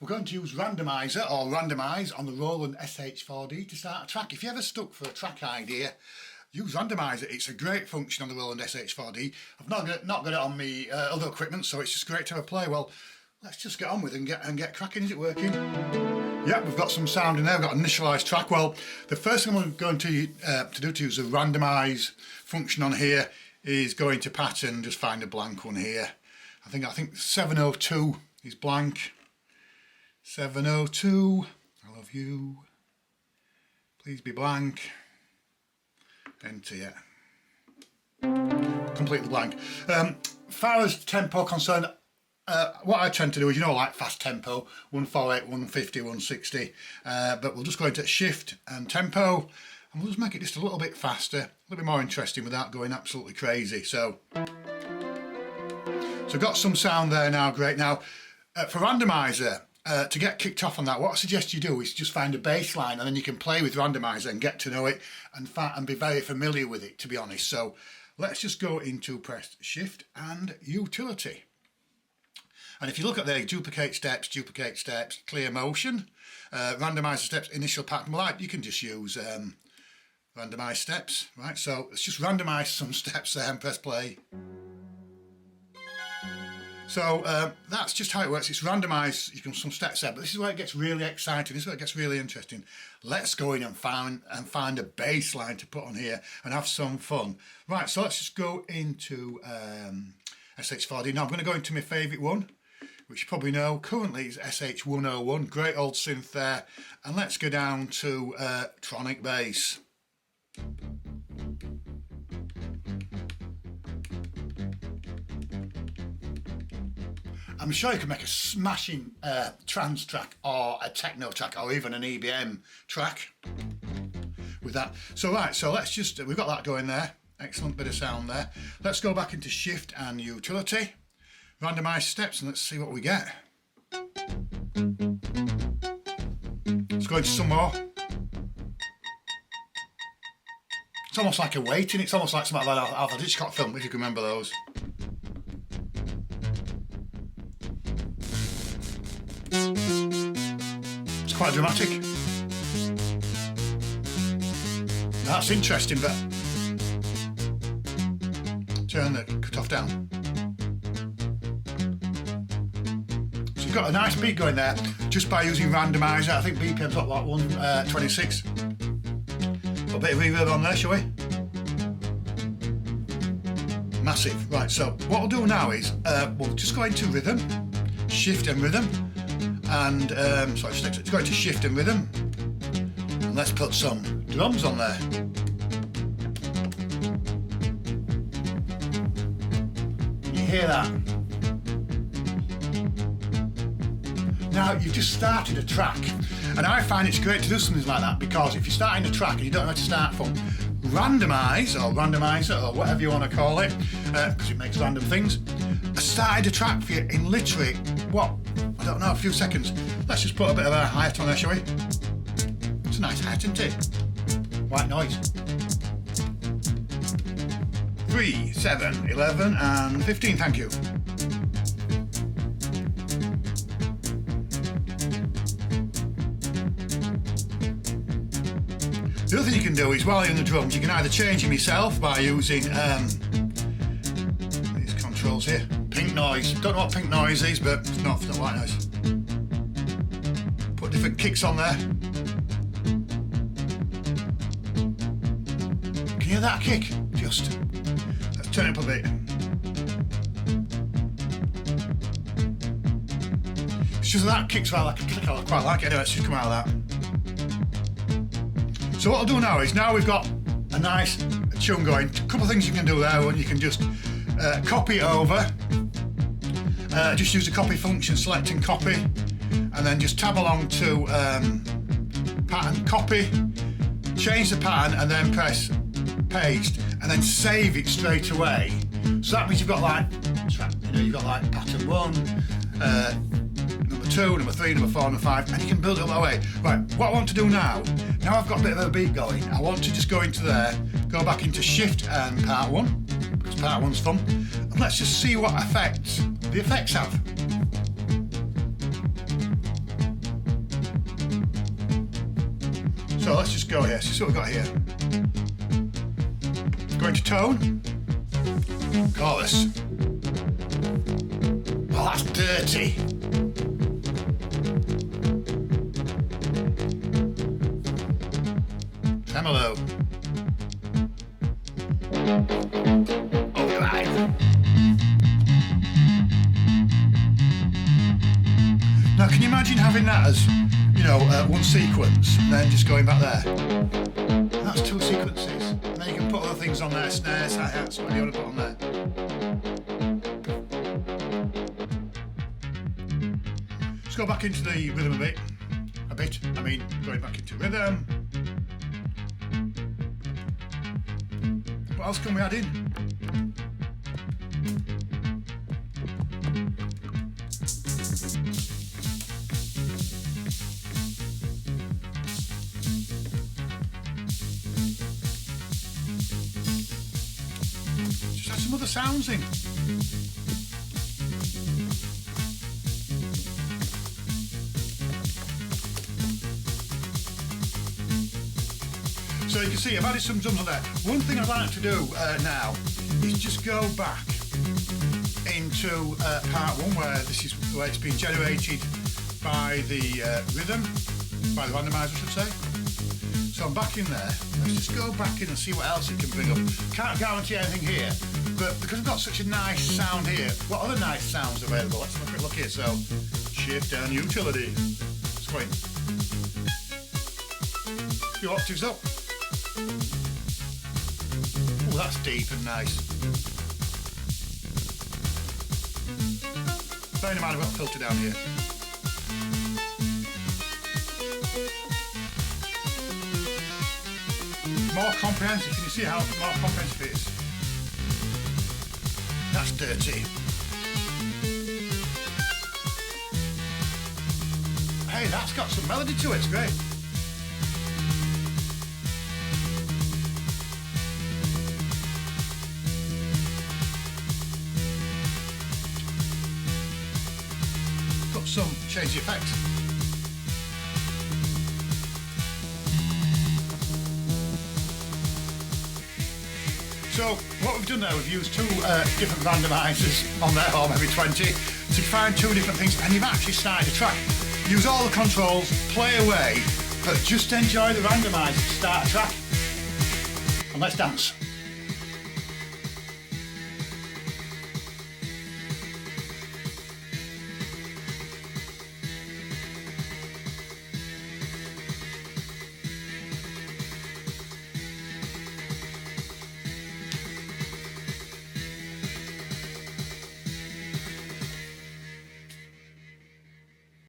We're going to use Randomizer or Randomise on the Roland SH-4D to start a track. If you're ever stuck for a track idea, use Randomizer. It's a great function on the Roland SH-4D. I've not got it on my other equipment, so it's just great to have a play. Well, let's just get on with it and get cracking. Is it working? Yep, we've got some sound in there. We've got an initialised track. Well, the first thing I'm going to do to use the Randomise function on here is go into pattern, just find a blank one here. I think 702 is blank. 702, I love you, please be blank, enter, yeah, completely blank. Far as tempo concerned, what I tend to do is, like fast tempo, 148, 150, 160, but we'll just go into shift and tempo, and we'll just make it just a little bit faster, a little bit more interesting without going absolutely crazy. So got some sound there now, great. Now, for Randomizer, to get kicked off on that, what I suggest you do is just find a bass line, and then you can play with Randomizer and get to know it and be very familiar with it, to be honest. So let's just go into press shift and utility. And if you look at there, duplicate steps, clear motion, randomizer steps, initial pattern. Well, you can just use randomize steps, right? So let's just randomize some steps there and press play. So that's just how it works. It's randomised, you can some steps there, but this is where it gets really exciting. This is where it gets really interesting. Let's go in and find a bass line to put on here and have some fun. Right, so let's just go into SH-4D. Now I'm going to go into my favourite one, which you probably know. Currently is SH-101, great old synth there. And let's go down to Tronic Bass. I'm sure you can make a smashing trance track or a techno track or even an EBM track with that. So right, so let's just, we've got that going there. Excellent bit of sound there. Let's go back into shift and utility, randomize steps, and let's see what we get. Let's go into some more. It's almost like a waiting, it's almost like something like that Alpha Hitchcock film, if you can remember those. It's quite dramatic. That's interesting, but turn the cutoff down. So you've got a nice beat going there just by using Randomizer. I think BPM's got like 126. Put a bit of reverb on there, shall we? Massive. Right, so what we'll do now is we'll just go into rhythm, shift and rhythm. And so let's go into shift and rhythm, and let's put some drums on there. You hear that? Now you've just started a track, and I find it's great to do something like that, because if you're starting a track and you don't know where to start from, Randomise or Randomizer or whatever you want to call it, because it makes random things, I started a track for you in literally, what? I don't know, a few seconds. Let's just put a bit of a hi-hat on there, shall we? It's a nice hi-hat, isn't it? White noise. 3, 7, 11 and 15, thank you. The other thing you can do is, while you're in the drums, you can either change them yourself by using these controls here. Pink noise. Don't know what pink noise is, but it's not white noise. Put different kicks on there. Can you hear that kick? Just. Let's turn it up a bit. It's just that kick's right like a click. I quite like it. Anyway, let's just come out of that. So what I'll do now is, now we've got a nice tune going. A couple of things you can do there. One, you can just copy it over. Just use the copy function, select and copy, and then just tab along to pattern, copy, change the pattern, and then press paste, and then save it straight away. So that means you've got like, you've got like pattern 1, number 2, number 3, number 4, number 5, and you can build it all that way. Right, what I want to do now I've got a bit of a beat going, I want to just go into there, go back into shift and part 1, because part 1's fun, and let's just see what effects the effects have. So let's just go here. See what we've got here. Going to tone. Chorus. Oh, that's dirty. Tremolo. Overdrive. Now, can you imagine having that as, you know, one sequence and then just going back there? And that's two sequences. And then you can put other things on there, snares, hi-hats, whatever you want to put on there. Let's go back into the rhythm a bit. I mean, going back into rhythm. What else can we add in? Just add some other sounds in. So you can see I've added some drums on there. One thing I'd like to do now is just go back into part one, where this is where it's been generated by the rhythm, by the randomizer, I should say. So I'm back in there. Let's just go back in and see what else it can bring up. Can't guarantee anything here, but because I've got such a nice sound here, what other nice sounds available? Let's have a quick look here. So shift down utility. Let's go in. A few octaves up. Oh, that's deep and nice. Bearing in mind I've got a filter down here. More comprehensive. Can you see how more comprehensive it is? That's dirty. Hey, that's got some melody to it. It's great. Some change the effect. So what we've done there, we've used two different randomizers on there, or maybe 20, to find two different things, and you've actually started a track. Use all the controls, play away, but just enjoy the randomizer to start a track. And let's dance.